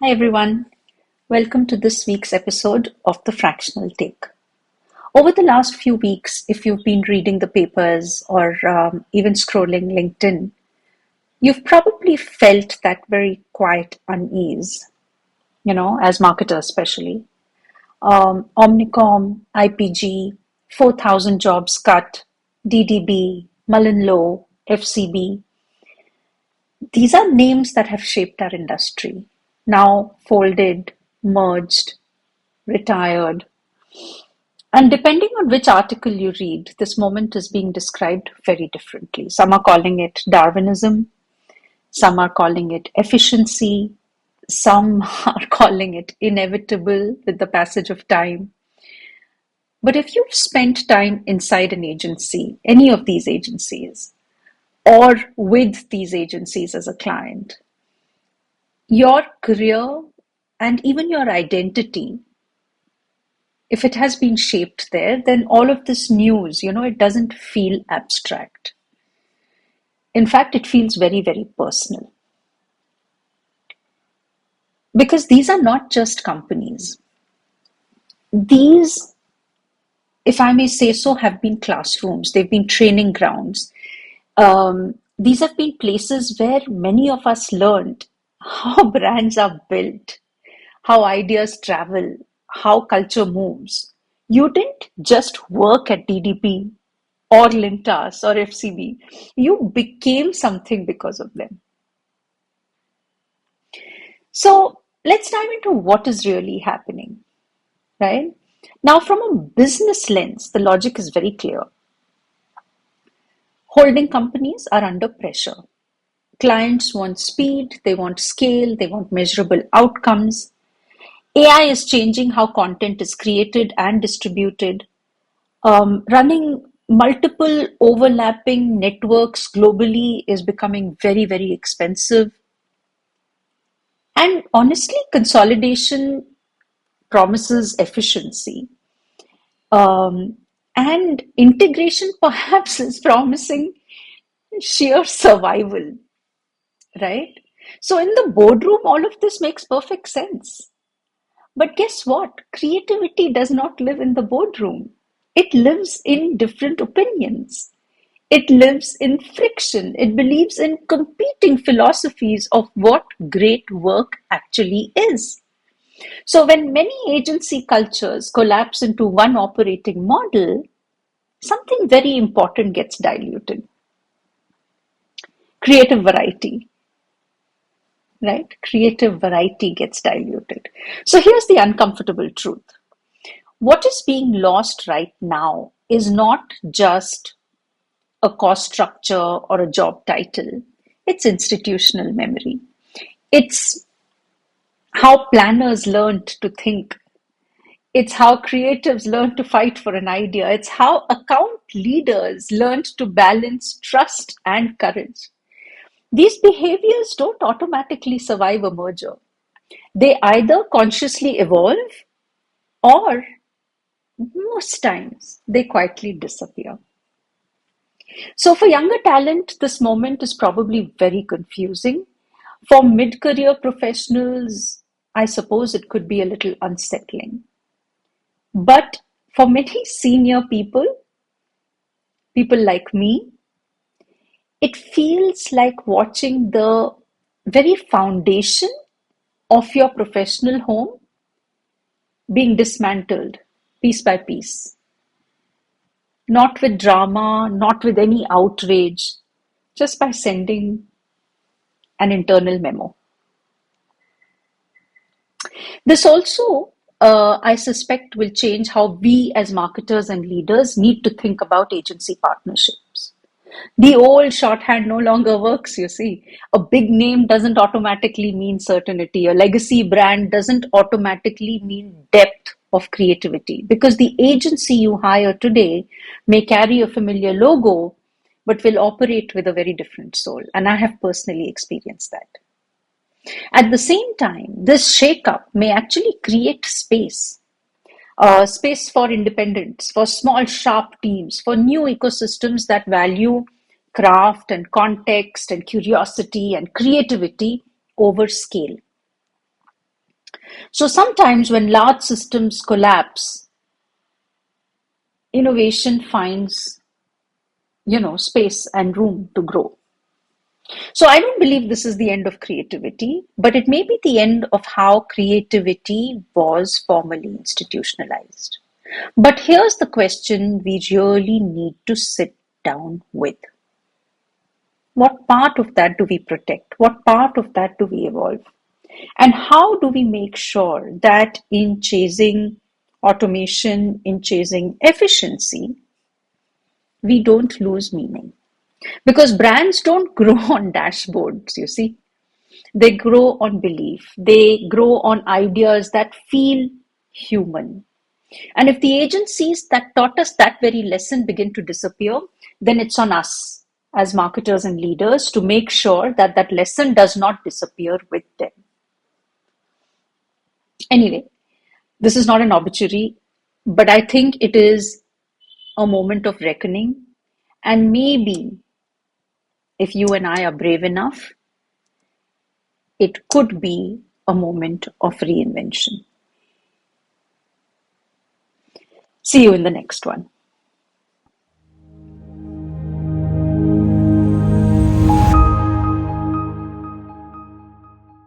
Hi everyone, welcome to this week's episode of the Fractional Take. Over the last few weeks, if you've been reading the papers or even scrolling LinkedIn, you've probably felt that very quiet unease, as marketers especially. Omnicom, IPG, 4,000 jobs cut, DDB, Mullen FCB. These are names that have shaped our industry, now folded, merged, retired. And depending on which article you read, this moment is being described very differently. Some are calling it Darwinism, some are calling it efficiency, some are calling it inevitable with the passage of time. But if you've spent time inside an agency, any of these agencies, or with these agencies as a client, your career and even your identity, if it has been shaped there, then all of this news, it doesn't feel abstract. In fact, it feels very, very personal. Because these are not just companies. These, if I may say so, have been classrooms, they've been training grounds. These have been places where many of us learned how brands are built, how ideas travel, how culture moves. You didn't just work at DDP or Lintas or FCB. You became something because of them. So let's dive into what is really happening, right? Now, from a business lens, the logic is very clear. Holding companies are under pressure. Clients want speed, they want scale, they want measurable outcomes. AI is changing how content is created and distributed. Running multiple overlapping networks globally is becoming very, very expensive. And honestly, consolidation promises efficiency. Um, and integration perhaps is promising sheer survival, right? So in the boardroom, all of this makes perfect sense. But guess what? Creativity does not live in the boardroom. It lives in different opinions. It lives in friction. It believes in competing philosophies of what great work actually is. So when many agency cultures collapse into one operating model, something very important gets diluted. Creative variety, right? Creative variety gets diluted. So here's the uncomfortable truth. What is being lost right now is not just a cost structure or a job title. It's institutional memory. It's how planners learned to think. It's how creatives learn to fight for an idea. It's how account leaders learned to balance trust and courage. These behaviors don't automatically survive a merger. They either consciously evolve or most times they quietly disappear. So, for younger talent, this moment is probably very confusing. For mid career professionals, I suppose it could be a little unsettling. But for many senior people, people like me, it feels like watching the very foundation of your professional home being dismantled piece by piece. Not with drama, not with any outrage, just by sending an internal memo. This also, I suspect, will change how we as marketers and leaders need to think about agency partnerships. The old shorthand no longer works, you see. A big name doesn't automatically mean certainty. A legacy brand doesn't automatically mean depth of creativity because the agency you hire today may carry a familiar logo but will operate with a very different soul. And I have personally experienced that. At the same time, this shakeup may actually create space for independence, for small, sharp teams, for new ecosystems that value craft and context and curiosity and creativity over scale. So sometimes when large systems collapse, innovation finds, space and room to grow. So I don't believe this is the end of creativity, but it may be the end of how creativity was formally institutionalized. But here's the question we really need to sit down with. What part of that do we protect? What part of that do we evolve? And how do we make sure that in chasing automation, in chasing efficiency, we don't lose meaning? Because brands don't grow on dashboards, you see. They grow on belief. They grow on ideas that feel human. And if the agencies that taught us that very lesson begin to disappear, then it's on us as marketers and leaders to make sure that that lesson does not disappear with them. Anyway, this is not an obituary, but I think it is a moment of reckoning. And maybe if you and I are brave enough, it could be a moment of reinvention. See you in the next one.